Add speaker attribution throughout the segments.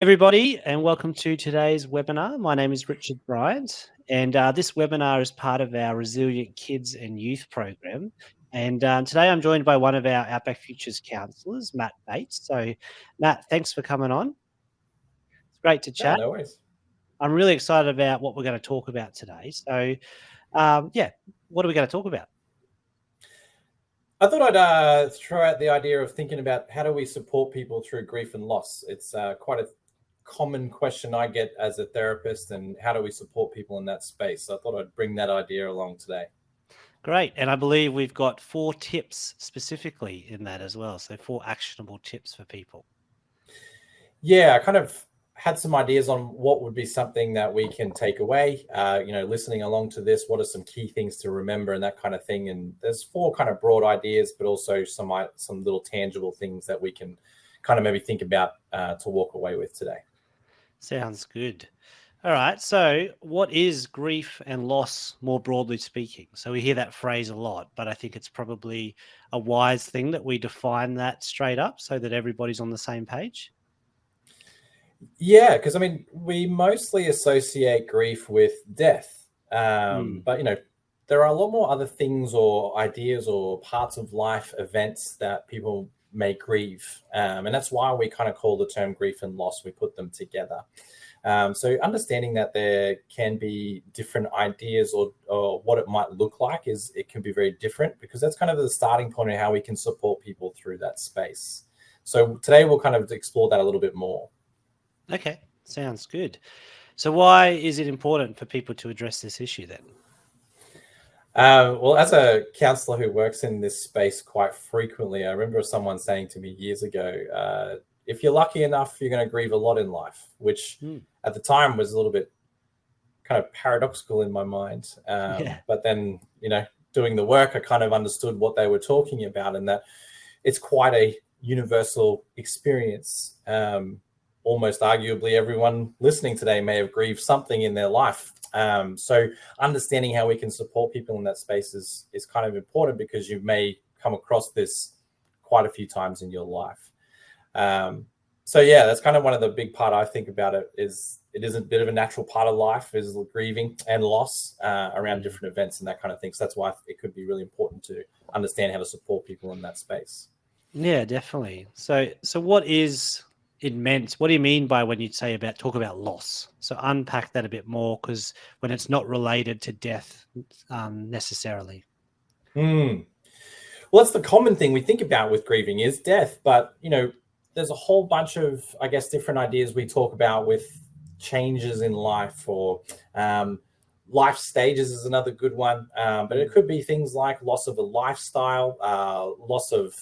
Speaker 1: Everybody, and welcome to today's webinar. My name is Richard Bryant, and this webinar is part of our Resilient Kids and Youth program. And today I'm joined by one of our Outback Futures counsellors, Matt Bates. So, Matt, thanks for coming on. It's great to chat.
Speaker 2: No worries.
Speaker 1: I'm really excited about what we're going to talk about today. So, what are we going to talk about?
Speaker 2: I thought I'd throw out the idea of thinking about how do we support people through grief and loss. It's quite a common question I get as a therapist, and how do we support people in that space? So I thought I'd bring that idea along today.
Speaker 1: Great. And I believe we've got 4 tips specifically in that as well. So 4 actionable tips for people.
Speaker 2: Yeah, I kind of had some ideas on what would be something that we can take away, listening along to this, what are some key things to remember and that kind of thing. And there's 4 kind of broad ideas, but also some little tangible things that we can kind of maybe think about to walk away with today.
Speaker 1: Sounds good. All right. So what is grief and loss more broadly speaking? So we hear that phrase a lot, but I think it's probably a wise thing that we define that straight up so that everybody's on the same page.
Speaker 2: Yeah, because I mean, we mostly associate grief with death, but there are a lot more other things or ideas or parts of life events that people may grieve, and that's why we kind of call the term grief and loss. We put them together. So understanding that there can be different ideas or what it might look like it can be very different, because that's kind of the starting point of how we can support people through that space. So today we'll kind of explore that a little bit more.
Speaker 1: Okay, sounds good. So why is it important for people to address this issue then?
Speaker 2: Well, as a counsellor who works in this space quite frequently, I remember someone saying to me years ago, if you're lucky enough, you're going to grieve a lot in life, which at the time was a little bit kind of paradoxical in my mind. But then, doing the work, I kind of understood what they were talking about, and that it's quite a universal experience. Almost arguably everyone listening today may have grieved something in their life. So understanding how we can support people in that space is kind of important, because you may come across this quite a few times in your life. So yeah, that's kind of one of the big part I think about it is a bit of a natural part of life, is grieving and loss around different events and that kind of thing. So that's why it could be really important to understand how to support people in that space.
Speaker 1: Yeah, definitely. So what is it meant? What do you mean by when you talk about loss? So unpack that a bit more, because when it's not related to death necessarily.
Speaker 2: Well, that's the common thing we think about with grieving is death, but there's a whole bunch of, I guess, different ideas we talk about with changes in life, or life stages is another good one. But it could be things like loss of a lifestyle, loss of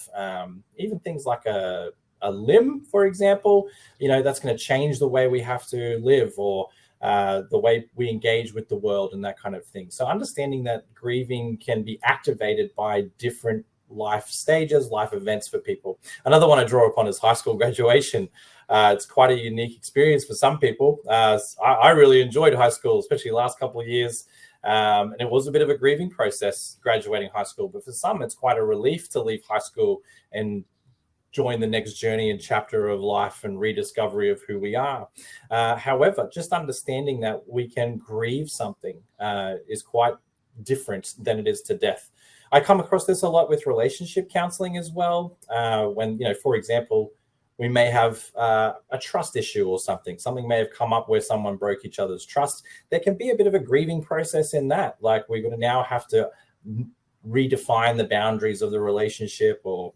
Speaker 2: even things like a limb, for example. That's going to change the way we have to live, or the way we engage with the world and that kind of thing. So understanding that grieving can be activated by different life stages, life events for people. Another one I draw upon is high school graduation. It's quite a unique experience for some people. I really enjoyed high school, especially the last couple of years. And it was a bit of a grieving process graduating high school, but for some, it's quite a relief to leave high school and join the next journey and chapter of life and rediscovery of who we are. However, just understanding that we can grieve something is quite different than it is to death. I come across this a lot with relationship counseling as well. When, for example, we may have a trust issue or something may have come up where someone broke each other's trust. There can be a bit of a grieving process in that. Like, we're going to now have to redefine the boundaries of the relationship, or,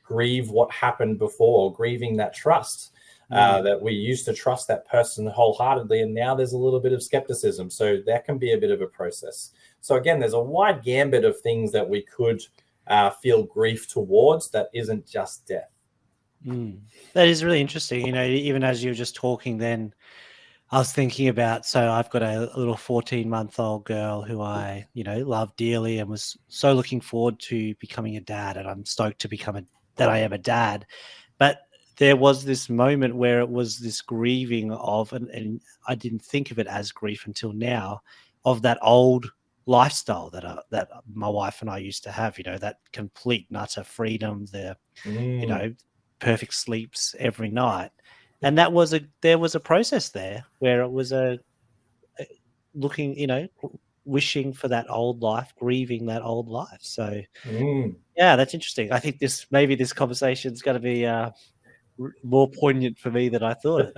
Speaker 2: grieve what happened before, grieving that trust. That we used to trust that person wholeheartedly, and now there's a little bit of skepticism. So that can be a bit of a process. So again, there's a wide gambit of things that we could feel grief towards that isn't just death.
Speaker 1: That is really interesting. Even as you were just talking then, I was thinking about, so I've got a little 14-month-old girl who I, love dearly, and was so looking forward to becoming a dad, and I'm stoked to that I am a dad. But there was this moment where it was this grieving of, and I didn't think of it as grief until now, of that old lifestyle that my wife and I used to have, that complete and utter freedom, the, perfect sleeps every night. And there was a process there where it was looking, wishing for that old life, grieving that old life. So yeah, that's interesting. I think maybe this conversation is going to be more poignant for me than I thought.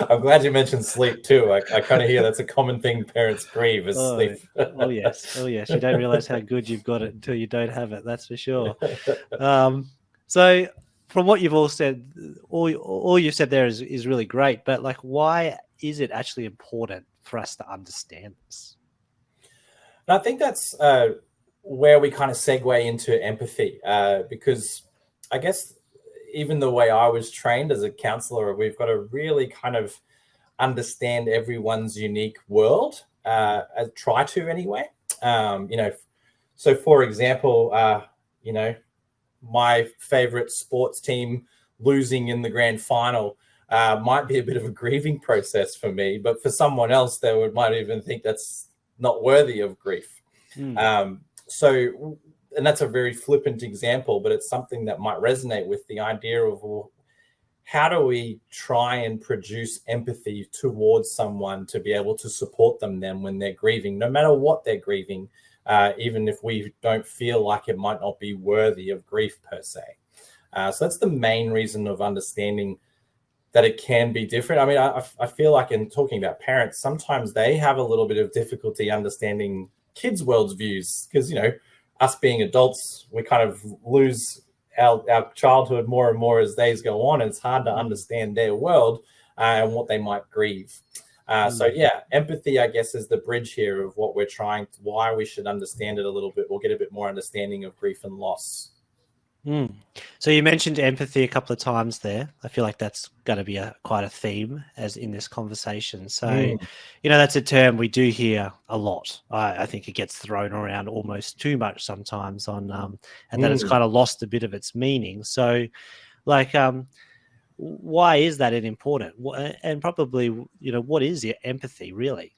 Speaker 2: I'm glad you mentioned sleep too. I kind of hear that's a common thing parents grieve is sleep.
Speaker 1: Oh yes. You don't realize how good you've got it until you don't have it. That's for sure. So from what you've all said, all you said there is really great. But like, why is it actually important for us to understand this?
Speaker 2: And I think that's where we kind of segue into empathy, because I guess even the way I was trained as a counsellor, we've got to really kind of understand everyone's unique world, try to anyway. So for example, my favorite sports team losing in the grand final might be a bit of a grieving process for me, but for someone else, might even think that's not worthy of grief. And that's a very flippant example, but it's something that might resonate with the idea of, well, how do we try and produce empathy towards someone to be able to support them then when they're grieving, no matter what they're grieving, even if we don't feel like it might not be worthy of grief per se. So that's the main reason of understanding that it can be different. I mean, I feel like in talking about parents, sometimes they have a little bit of difficulty understanding kids' world's views because, us being adults, we kind of lose our childhood more and more as days go on. And it's hard to understand their world and what they might grieve. So yeah, empathy, I guess, is the bridge here of what we're why we should understand it a little bit. We'll get a bit more understanding of grief and loss.
Speaker 1: So you mentioned empathy a couple of times there. I feel like that's going to be quite a theme as in this conversation. So, that's a term we do hear a lot. I think it gets thrown around almost too much sometimes and that it's kind of lost a bit of its meaning. So like, why is that important? And probably, what is your empathy really?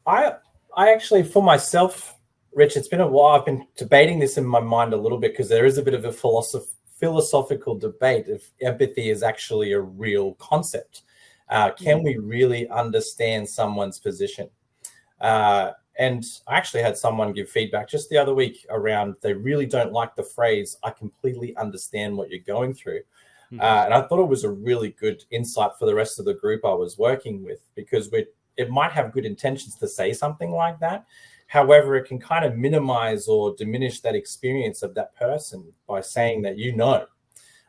Speaker 2: I actually, for myself, Rich, it's been a while. I've been debating this in my mind a little bit because there is a bit of a philosophical debate if empathy is actually a real concept. Can we really understand someone's position? And I actually had someone give feedback just the other week around they really don't like the phrase, I completely understand what you're going through. And I thought it was a really good insight for the rest of the group I was working with, because it might have good intentions to say something like that. However, it can kind of minimize or diminish that experience of that person by saying that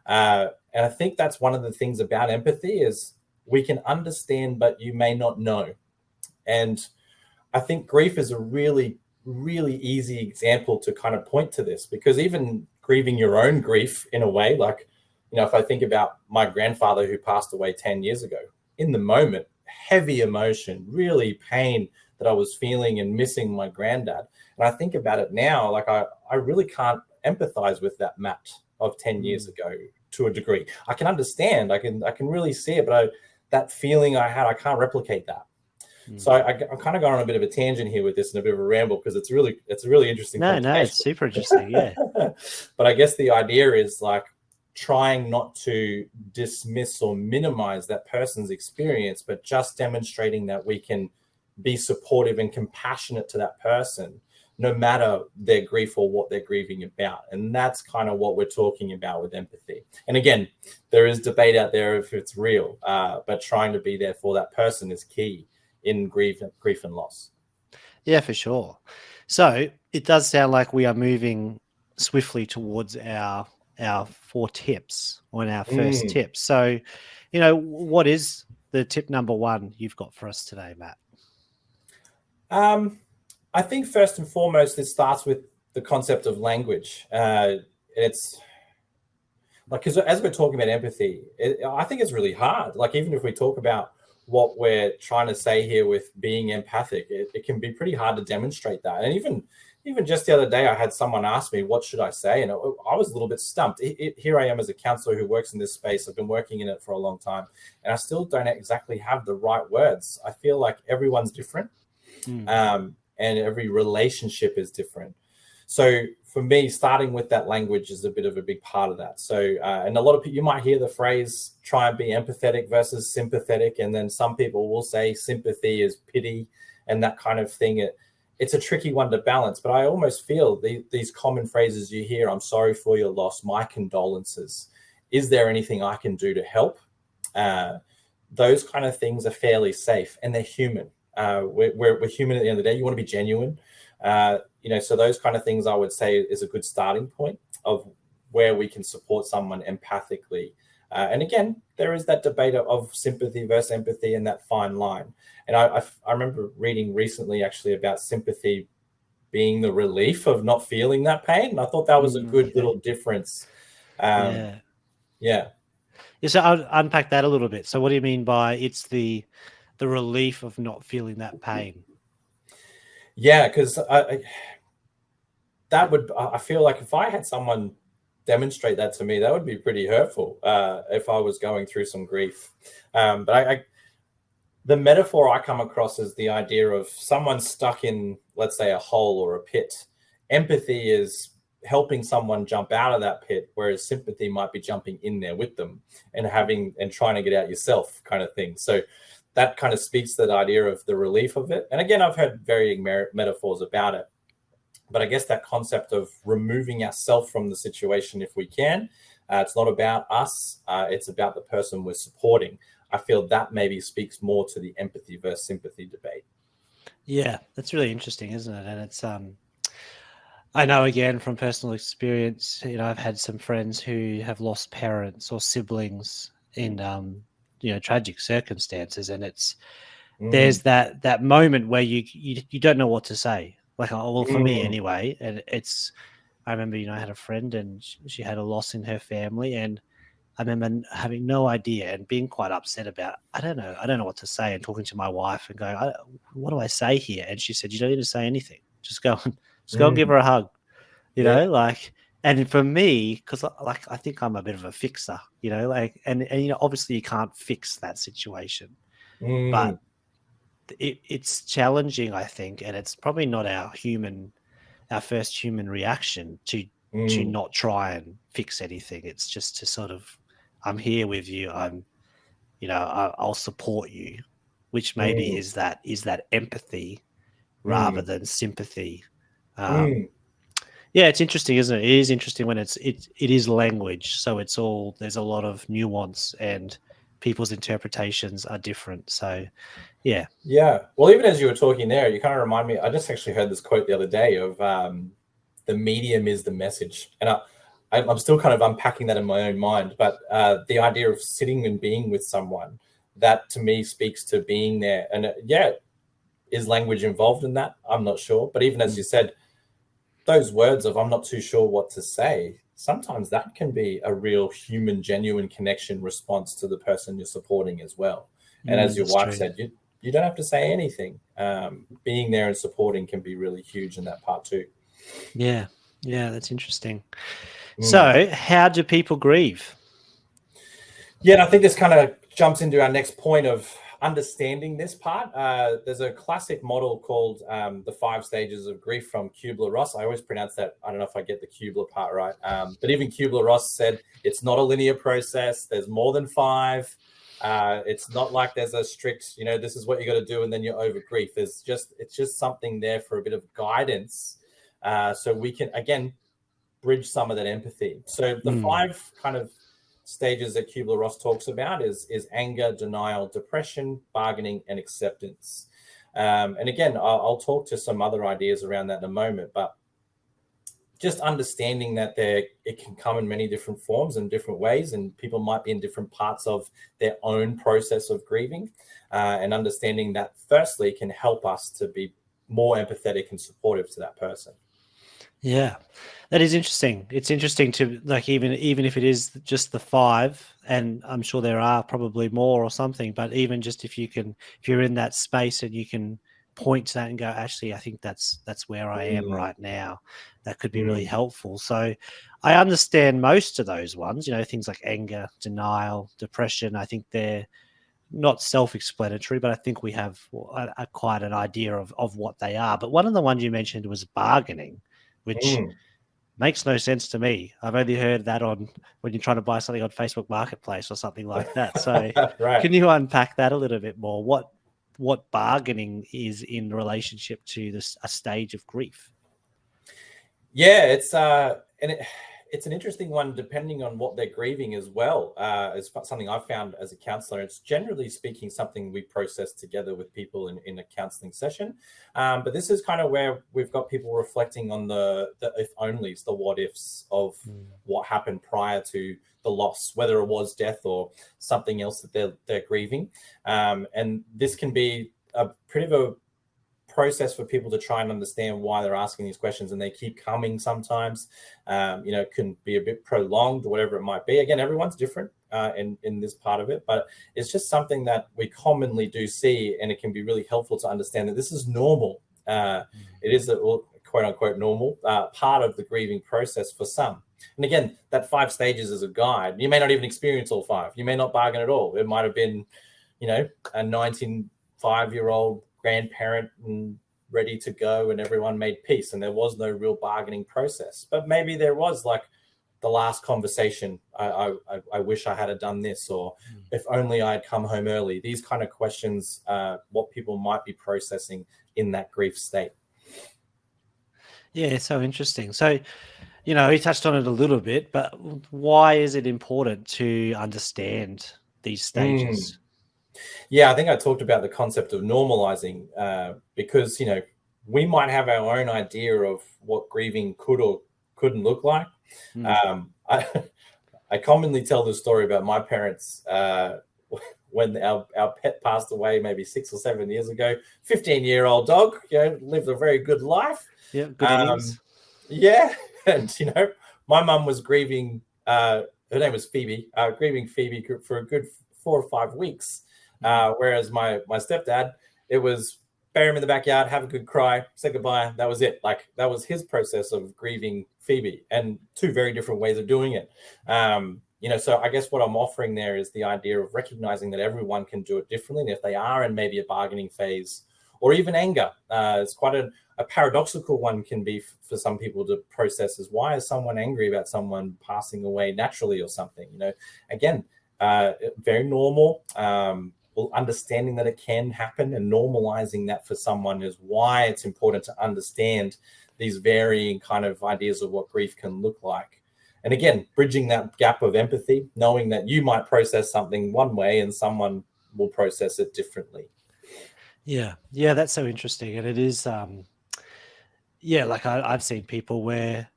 Speaker 2: and I think that's one of the things about empathy is we can understand, but you may not know. And I think grief is a really, really easy example to kind of point to this, because even grieving your own grief in a way, like, if I think about my grandfather who passed away 10 years ago, in the moment, heavy emotion, really pain that I was feeling and missing my granddad. And I think about it now, like I really can't empathize with that Matt of 10 years ago to a degree. I can understand, I can really see it, but that feeling I had, I can't replicate that. So I'm kind of going on a bit of a tangent here with this and a bit of a ramble because it's a really interesting.
Speaker 1: No, it's super interesting. Yeah.
Speaker 2: But I guess the idea is like trying not to dismiss or minimize that person's experience, but just demonstrating that we can be supportive and compassionate to that person, no matter their grief or what they're grieving about. And that's kind of what we're talking about with empathy. And again, there is debate out there if it's real, but trying to be there for that person is key in grief and loss.
Speaker 1: Yeah, for sure. So it does sound like we are moving swiftly towards our 4 tips on our first tip. So, what is the tip number 1 you've got for us today, Matt?
Speaker 2: I think first and foremost, it starts with the concept of language. It's like, because as we're talking about empathy, I think it's really hard. Like, even if we talk about what we're trying to say here with being empathic, it can be pretty hard to demonstrate that. And even just the other day, I had someone ask me, what should I say? And I was a little bit stumped. Here I am as a counselor who works in this space. I've been working in it for a long time, and I still don't exactly have the right words. I feel like everyone's different. And every relationship is different. So for me, starting with that language is a bit of a big part of that. So, and a lot of people, you might hear the phrase, try and be empathetic versus sympathetic. And then some people will say sympathy is pity and that kind of thing. It's a tricky one to balance, but I almost feel these common phrases you hear, I'm sorry for your loss, my condolences. Is there anything I can do to help? Those kind of things are fairly safe and they're human. We're human at the end of the day. You want to be genuine. So those kind of things I would say is a good starting point of where we can support someone empathically. And again, there is that debate of sympathy versus empathy and that fine line. And I remember reading recently actually about sympathy being the relief of not feeling that pain. And I thought that was a good little difference. Yeah.
Speaker 1: Yeah, so I'll unpack that a little bit. So what do you mean by it's the relief of not feeling that pain?
Speaker 2: Yeah, because I feel like if I had someone demonstrate that to me, that would be pretty hurtful if I was going through some grief. But the metaphor I come across is the idea of someone stuck in, let's say, a hole or a pit. Empathy is helping someone jump out of that pit, whereas sympathy might be jumping in there with them and trying to get out yourself kind of thing. So that kind of speaks to that idea of the relief of it. And again, I've heard varying metaphors about it, but I guess that concept of removing ourselves from the situation if we can, it's not about us, it's about the person we're supporting. I feel that maybe speaks more to the empathy versus sympathy debate.
Speaker 1: Yeah, that's really interesting, isn't it? And it's I know again from personal experience, I've had some friends who have lost parents or siblings in tragic circumstances, and there's that moment where you don't know what to say. Like, well, for me anyway, and I remember, I had a friend and she had a loss in her family, and I remember having no idea and being quite upset about, I don't know what to say, and talking to my wife and going, what do I say here? And she said, you don't need to say anything. Just go and give her a hug, and for me, because I think I'm a bit of a fixer, and obviously you can't fix that situation, but it's challenging, I think, and it's probably not our first human reaction to not try and fix anything. It's just to sort of, I'm here with you. I'll support you, which maybe is that empathy rather than sympathy. Yeah, it's interesting, isn't it? It is interesting when it is language. So there's a lot of nuance and people's interpretations are different. So, yeah.
Speaker 2: Yeah. Well, even as you were talking there, you kind of remind me, I just actually heard this quote the other day of the medium is the message. And I'm still kind of unpacking that in my own mind. But the idea of sitting and being with someone, that to me speaks to being there. And is language involved in that? I'm not sure. But even as you said, those words of I'm not too sure what to say, sometimes that can be a real human, genuine connection response to the person you're supporting as well. And as your wife said, you don't have to say anything. Being there and supporting can be really huge in that part too.
Speaker 1: Yeah, that's interesting. So how do people grieve?
Speaker 2: Yeah, I think this kind of jumps into our next point of understanding this part. There's a classic model called the 5 stages of grief from Kubler-Ross. I always pronounce that. I don't know if I get the Kubler part right. But even Kubler-Ross said it's not a linear process. There's more than 5. It's not like there's a strict, this is what you got to do and then you're over grief. It's just something there for a bit of guidance, so we can again bridge some of that empathy. So the 5 kind of stages that Kubler-Ross talks about is anger, denial, depression, bargaining, and acceptance. And again, I'll talk to some other ideas around that in a moment, but just understanding that it can come in many different forms and different ways, and people might be in different parts of their own process of grieving, and understanding that firstly can help us to be more empathetic and supportive to that person.
Speaker 1: Yeah, that is interesting. It's interesting to even if it is just the 5, and I'm sure there are probably more or something, but even just if you're in that space and you can point to that and go, actually, I think that's where I am right now, that could be really helpful. So I understand most of those ones, things like anger, denial, depression. I think they're not self-explanatory, but I think we have quite an idea of what they are. But one of the ones you mentioned was bargaining, which makes no sense to me. I've only heard that on when you're trying to buy something on Facebook Marketplace or something like that. So
Speaker 2: Right.
Speaker 1: can you unpack that a little bit more? What bargaining is in relationship to a stage of grief?
Speaker 2: Yeah, it's an interesting one depending on what they're grieving as well. It's something I've found as a counselor. It's generally speaking something we process together with people in a counseling session. But this is kind of where we've got people reflecting on the if onlys, the what ifs of what happened prior to the loss, whether it was death or something else that they're grieving. And this can be a pretty of a process for people to try and understand why they're asking these questions, and they keep coming sometimes. It can be a bit prolonged or whatever it might be. Again, everyone's different in this part of it, but it's just something that we commonly do see, and it can be really helpful to understand that this is normal. It is a quote unquote normal part of the grieving process for some. And again, that 5 stages is a guide. You may not even experience all 5. You may not bargain at all. It might have been, a 95-year-old grandparent and ready to go, and everyone made peace, and there was no real bargaining process. But maybe there was, like, the last conversation, I wish I had done this, or if only I'd come home early. These kind of questions, what people might be processing in that grief state.
Speaker 1: Yeah, it's so interesting. So, we touched on it a little bit, but why is it important to understand these stages?
Speaker 2: Yeah, I think I talked about the concept of normalizing because, we might have our own idea of what grieving could or couldn't look like. I commonly tell the story about my parents when our pet passed away maybe 6 or 7 years ago. 15-year-old dog, lived a very good life.
Speaker 1: Yeah, good innings.
Speaker 2: Yeah, and, my mum was grieving, her name was Phoebe, grieving Phoebe for a good 4 or 5 weeks. Whereas my stepdad, it was bury him in the backyard, have a good cry, say goodbye. That was it. Like, that was his process of grieving Phoebe, and 2 very different ways of doing it. So I guess what I'm offering there is the idea of recognizing that everyone can do it differently. And if they are in maybe a bargaining phase or even anger, it's quite a paradoxical one can be for some people to process, is why is someone angry about someone passing away naturally or something? Again, very normal. Understanding that it can happen and normalizing that for someone is why it's important to understand these varying kind of ideas of what grief can look like. And again, bridging that gap of empathy, knowing that you might process something one way and someone will process it differently.
Speaker 1: Yeah, that's so interesting. And it is, like I've seen people where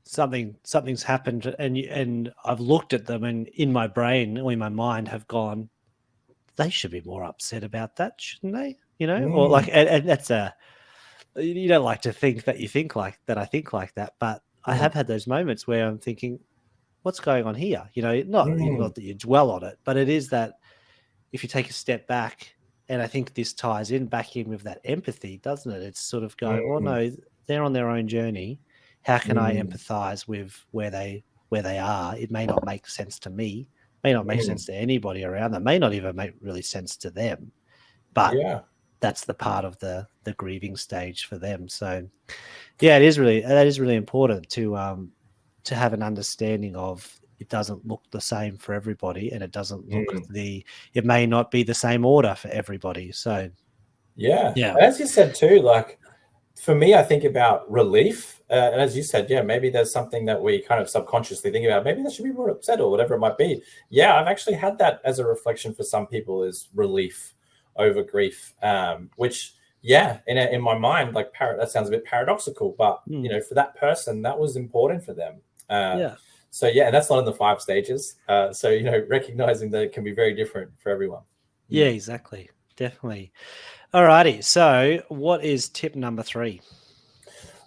Speaker 1: something's happened, and I've looked at them, and in my brain or in my mind have gone, they should be more upset about that, shouldn't they? Or like, and that's you don't like to think that you think like that. I think like that, but I have had those moments where I'm thinking, what's going on here? Not that you dwell on it, but it is that if you take a step back, and I think this ties back in with that empathy, doesn't it? It's sort of going, oh no, they're on their own journey. How can I empathize with where they are? It may not make sense to me, may not make sense to anybody around them, may not even make really sense to them, but that's the part of the grieving stage for them. So that is really important to have an understanding of. It doesn't look the same for everybody, and it doesn't look it may not be the same order for everybody. So
Speaker 2: yeah. As you said too, like, for me, I think about relief. And as you said, maybe there's something that we kind of subconsciously think about. Maybe they should be more upset or whatever it might be. Yeah, I've actually had that as a reflection for some people, is relief over grief, which, in my mind, like, that sounds a bit paradoxical, but, for that person, that was important for them. So, and that's not in the 5 stages. So, recognizing that it can be very different for everyone.
Speaker 1: Yeah, exactly. Definitely. Alrighty. So what is tip number 3?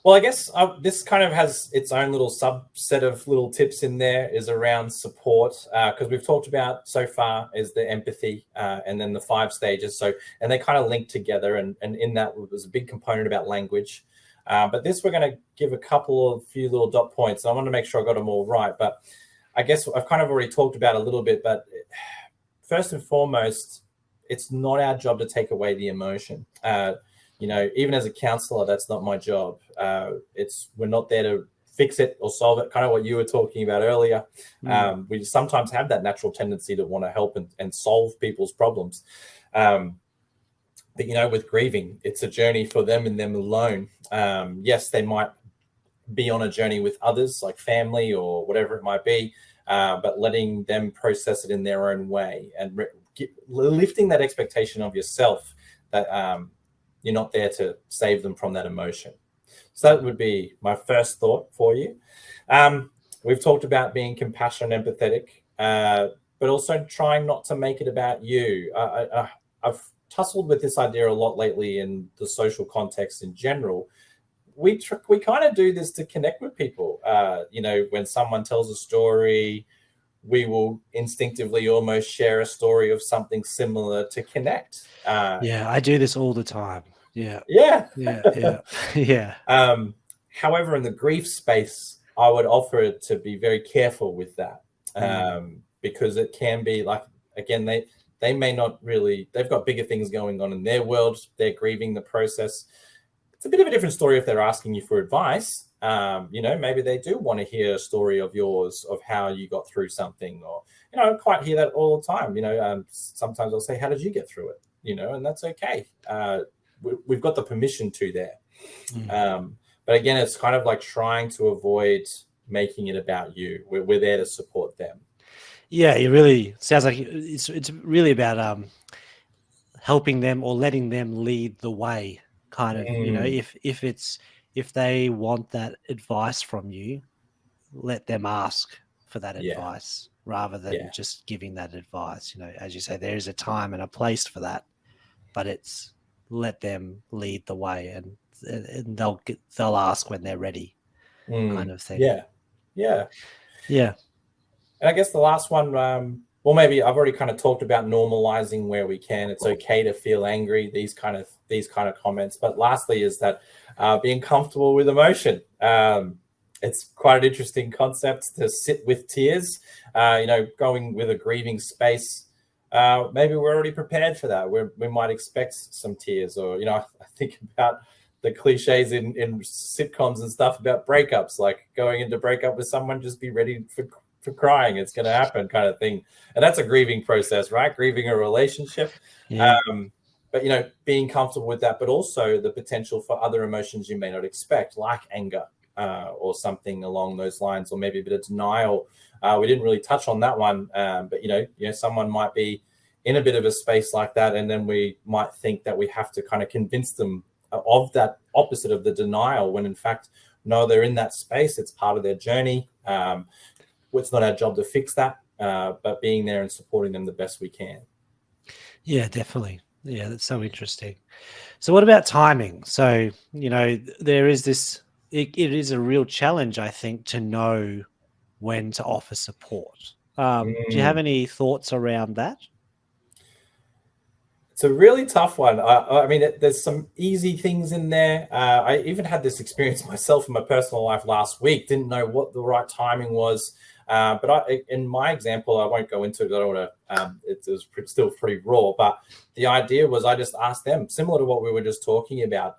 Speaker 2: Well, I guess this kind of has its own little subset of little tips in there, is around support, because we've talked about so far is the empathy and then the 5 stages. So, and they kind of link together, and in that was a big component about language. But this, we're going to give a few little dot points. I want to make sure I got them all right. But I guess I've kind of already talked about a little bit, but first and foremost, it's not our job to take away the emotion. Even as a counselor, that's not my job. We're not there to fix it or solve it, kind of what you were talking about earlier. We sometimes have that natural tendency to want to help and solve people's problems. But, with grieving, it's a journey for them and them alone. Yes, they might be on a journey with others, like family or whatever it might be, but letting them process it in their own way and lifting that expectation of yourself that you're not there to save them from that emotion. So that would be my first thought for you. We've talked about being compassionate and empathetic, but also trying not to make it about you. I've tussled with this idea a lot lately in the social context in general. We kind of do this to connect with people. When someone tells a story, we will instinctively almost share a story of something similar to connect.
Speaker 1: I do this all the time. Yeah.
Speaker 2: However, in the grief space, I would offer it to be very careful with that, because it can be like, again, they may not really, they've got bigger things going on in their world. They're grieving the process. It's a bit of a different story if they're asking you for advice. Maybe they do want to hear a story of yours, of how you got through something, or, I don't quite hear that all the time. Sometimes I'll say, how did you get through it? And that's okay. We've got the permission to there. But again, it's kind of like trying to avoid making it about you. We're there to support them.
Speaker 1: Yeah, it really sounds like it's really about helping them or letting them lead the way, kind of. If they want that advice from you, let them ask for that advice rather than just giving that advice. As you say, there is a time and a place for that, but it's let them lead the way, and they'll ask when they're ready, kind of thing. Yeah.
Speaker 2: And I guess the last one, maybe I've already kind of talked about normalizing where we can. It's okay to feel angry, these kind of comments. But lastly is that being comfortable with emotion. It's quite an interesting concept to sit with tears, going with a grieving space. Maybe we're already prepared for that. We might expect some tears, or, I think about the cliches in sitcoms and stuff about breakups, like going into breakup with someone, just be ready for crying. It's going to happen, kind of thing. And that's a grieving process, right? Grieving a relationship. But, being comfortable with that, but also the potential for other emotions you may not expect, like anger or something along those lines, or maybe a bit of denial. We didn't really touch on that one, but, someone might be in a bit of a space like that, and then we might think that we have to kind of convince them of that opposite of the denial, when in fact, no, they're in that space. It's part of their journey. It's not our job to fix that, but being there and supporting them the best we can.
Speaker 1: Yeah, definitely. Yeah, that's so interesting. So what about timing? So, there is this, it is a real challenge, I think, to know when to offer support. Do you have any thoughts around that?
Speaker 2: It's a really tough one. I mean, there's some easy things in there. I even had this experience myself in my personal life last week. Didn't know what the right timing was. But in my example, I won't go into it. I don't want to. It was still pretty raw. But the idea was, I just asked them, similar to what we were just talking about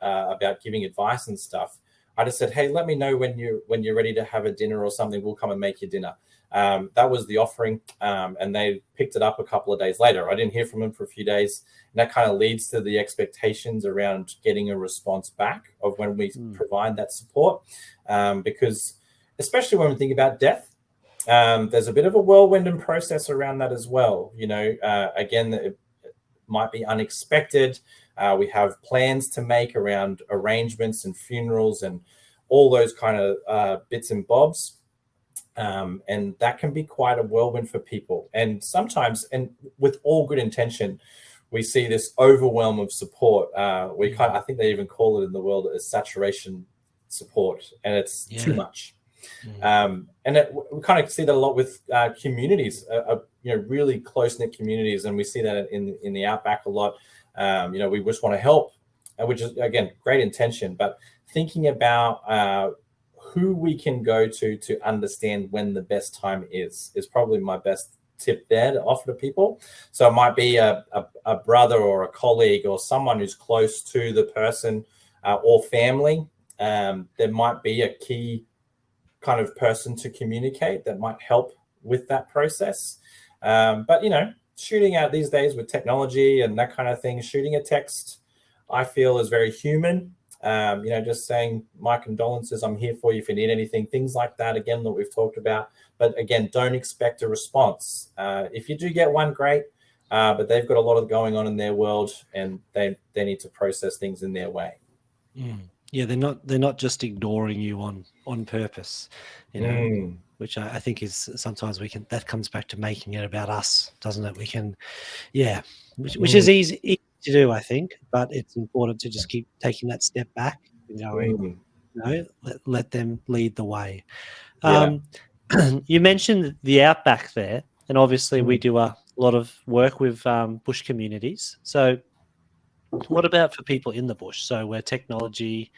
Speaker 2: giving advice and stuff. I just said, hey, let me know when you're ready to have a dinner or something. We'll come and make you dinner. That was the offering, and they picked it up a couple of days later. I didn't hear from them for a few days, and that kind of leads to the expectations around getting a response back of when we provide that support, because especially when we think about death, there's a bit of a whirlwind and process around that as well. Again, it might be unexpected. We have plans to make around arrangements and funerals and all those kind of bits and bobs. And that can be quite a whirlwind for people. And sometimes, and with all good intention, we see this overwhelm of support. I think they even call it in the world a saturation support, and it's too much. And we kind of see that a lot with communities, really close-knit communities. And we see that in the Outback a lot. We just want to help, which is, again, great intention, but thinking about who we can go to understand when the best time is probably my best tip there to offer to people. So it might be a brother or a colleague or someone who's close to the person or family. There might be a key kind of person to communicate that might help with that process. But, you know, shooting out these days with technology and that kind of thing, shooting a text, I feel is very human. You know, just saying my condolences, I'm here for you if you need anything, things like that, again, that we've talked about. But again, don't expect a response. If you do get one, great, but they've got a lot of going on in their world, and they need to process things in their way.
Speaker 1: Yeah, they're not just ignoring you on purpose, you know, which I think is sometimes that comes back to making it about us, doesn't it? We can, yeah, which is easy to do, I think, but it's important to just keep taking that step back and going, you know, let them lead the way. You mentioned the Outback there, and obviously we do a lot of work with bush communities. So what about for people in the bush? So where technology,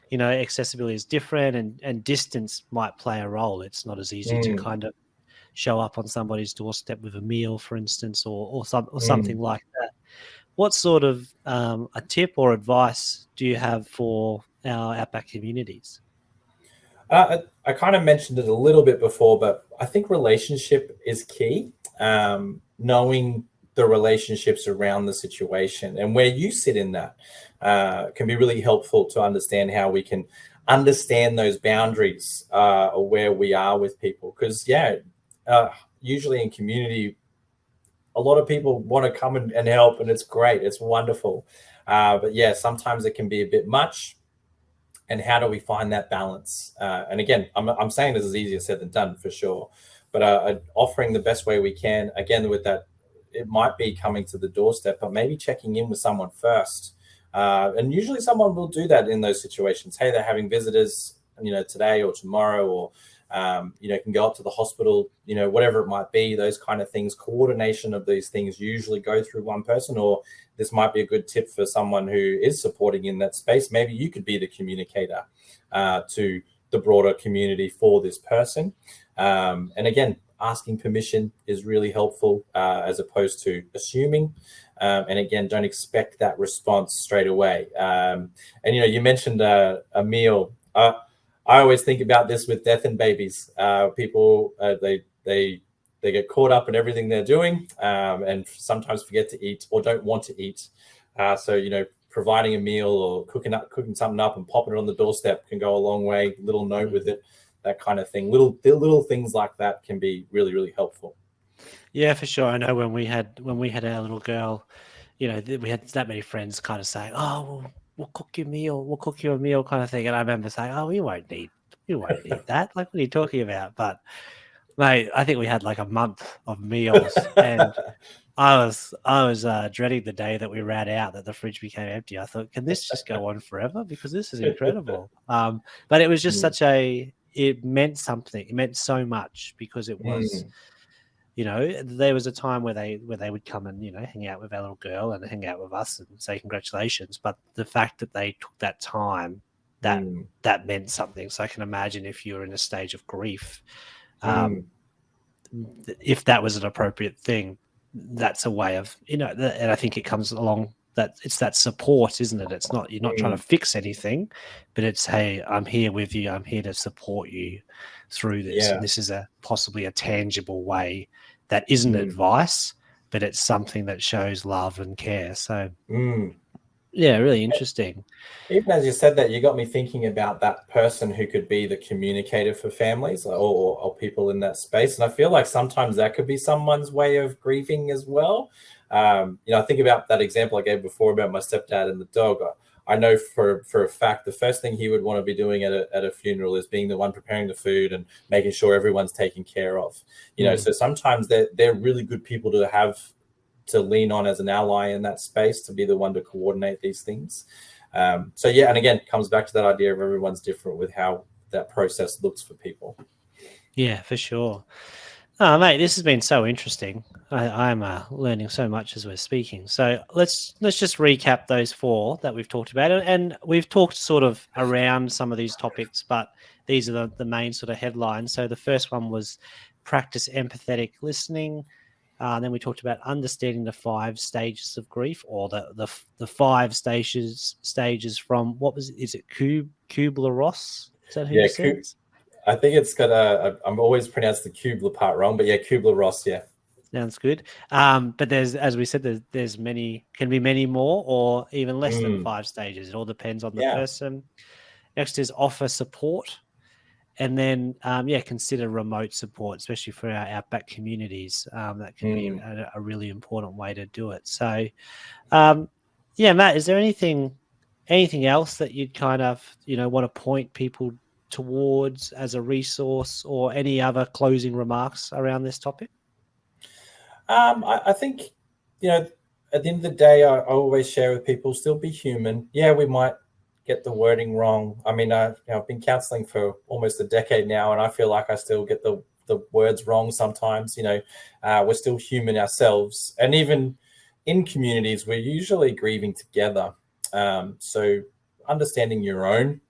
Speaker 1: you know, accessibility is different and distance might play a role. It's not as easy to kind of show up on somebody's doorstep with a meal, for instance, or something like that. What sort of a tip or advice do you have for our Outback communities?
Speaker 2: I kind of mentioned it a little bit before, but I think relationship is key. Knowing the relationships around the situation and where you sit in that can be really helpful to understand how we can understand those boundaries or where we are with people. Because, usually in community, a lot of people want to come and help, and it's great. It's wonderful. But yeah, sometimes it can be a bit much. And how do we find that balance? And again, I'm saying this is easier said than done for sure, but offering the best way we can, again, with that, it might be coming to the doorstep, but maybe checking in with someone first. And usually someone will do that in those situations. Hey, they're having visitors, you know, today or tomorrow, or, you know, can go up to the hospital, you know, whatever it might be, those kind of things. Coordination of these things usually go through one person, or this might be a good tip for someone who is supporting in that space. Maybe you could be the communicator to the broader community for this person. And again, asking permission is really helpful as opposed to assuming. And again, don't expect that response straight away. And, you know, you mentioned a meal. I always think about this with death and babies. People, they get caught up in everything they're doing and sometimes forget to eat or don't want to eat. So, you know, providing a meal or cooking something up and popping it on the doorstep can go a long way. Little note with it, that kind of thing. Little things like that can be really, really helpful.
Speaker 1: Yeah, for sure. I know when we had our little girl, you know, we had that many friends kind of saying, "Oh, we'll cook you a meal," kind of thing. And I remember saying, "Oh, we won't need that. Like, what are you talking about?" But mate, I think we had like a month of meals, and I was dreading the day that we ran out, that the fridge became empty. I thought, can this just go on forever? Because this is incredible. But it was just it meant something. It meant so much because it was, you know, there was a time where they would come and, you know, hang out with our little girl and hang out with us and say congratulations. But the fact that they took that time, that meant something. So I can imagine if you're in a stage of grief, if that was an appropriate thing, that's a way of, you know, and I think it comes along that it's that support, isn't it? It's not, you're not trying to fix anything, but it's, hey, I'm here with you. I'm here to support you through this. And this is possibly a tangible way that isn't advice, but it's something that shows love and care. So yeah, really interesting.
Speaker 2: Even as you said that, you got me thinking about that person who could be the communicator for families or people in that space. And I feel like sometimes that could be someone's way of grieving as well. You know, I think about that example I gave before about my stepdad and the dog. I know for a fact the first thing he would want to be doing at a funeral is being the one preparing the food and making sure everyone's taken care of. You know, so sometimes they're really good people to have to lean on as an ally in that space, to be the one to coordinate these things. So yeah, and again, it comes back to that idea of everyone's different with how that process looks for people.
Speaker 1: Yeah, for sure. Oh, mate, this has been so interesting. I'm learning so much as we're speaking. So let's just recap those 4 that we've talked about, and we've talked sort of around some of these topics, but these are the main sort of headlines. So the first one was practice empathetic listening. Then we talked about understanding the 5 stages of grief, or the 5 stages from, what was it? Is it Kubler-Ross? Is that who you said?
Speaker 2: I think it's got I'm always pronounced the Kubler part wrong, but yeah, Kubler-Ross, yeah.
Speaker 1: Sounds good. But there's, as we said, there's many, can be many more or even less than 5 stages. It all depends on the person. Next is offer support. And then, consider remote support, especially for our Outback communities. That can be a really important way to do it. So, Matt, is there anything else that you'd kind of, want to point people towards as a resource, or any other closing remarks around this topic?
Speaker 2: I think, at the end of the day, I always share with people, still be human. Yeah, we might get the wording wrong. I mean, I've been counseling for almost a decade now, and I feel like I still get the words wrong sometimes. We're still human ourselves. And even in communities, we're usually grieving together. So understanding your own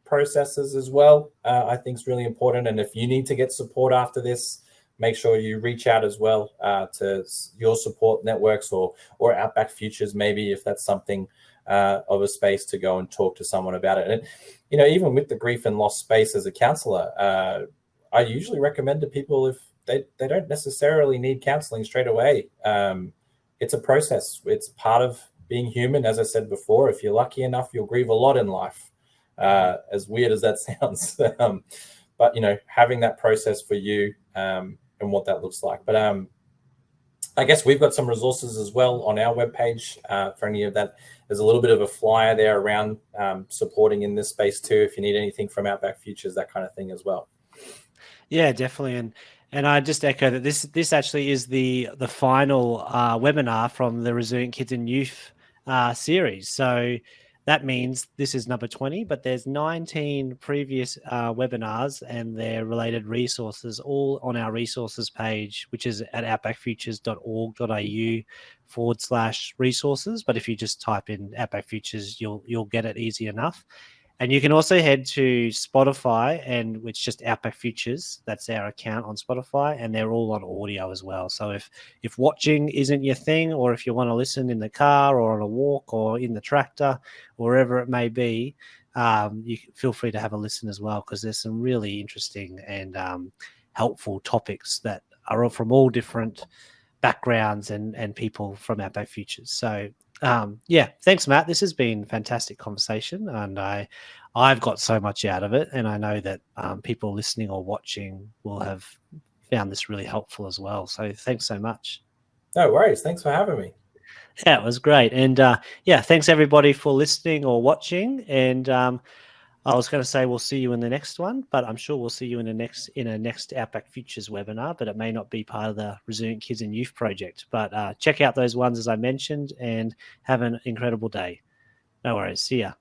Speaker 2: processes as well, I think is really important. And if you need to get support after this, make sure you reach out as well to your support networks or Outback Futures, maybe, if that's something of a space to go and talk to someone about it. And, even with the grief and loss space as a counsellor, I usually recommend to people, if they don't necessarily need counselling straight away. It's a process. It's part of being human. As I said before, if you're lucky enough, you'll grieve a lot in life, as weird as that sounds. But, having that process for you and what that looks like. But I guess we've got some resources as well on our webpage for any of that. There's a little bit of a flyer there around supporting in this space too, if you need anything from Outback Futures, that kind of thing as well.
Speaker 1: Yeah, definitely. And I just echo that this actually is the final webinar from the Resilient Kids and Youth series. So that means this is number 20, but there's 19 previous webinars and their related resources all on our resources page, which is at outbackfutures.org.au/resources. But if you just type in Outback Futures, you'll get it easy enough. And you can also head to Spotify, and it's just Outback Futures. That's our account on Spotify, and they're all on audio as well. So if watching isn't your thing, or if you want to listen in the car or on a walk or in the tractor, wherever it may be, you can feel free to have a listen as well, because there's some really interesting and helpful topics that are from all different backgrounds and people from Outback Futures. So thanks, Matt. This has been a fantastic conversation, and I've got so much out of it, and I know that people listening or watching will have found this really helpful as well. So thanks so much.
Speaker 2: No worries. Thanks for having me.
Speaker 1: Yeah, it was great. And thanks everybody for listening or watching. And I was going to say we'll see you in the next one, but I'm sure we'll see you in a next Outback Futures webinar, but it may not be part of the Resilient Kids and Youth project. But check out those ones as I mentioned, and have an incredible day. No worries. See ya.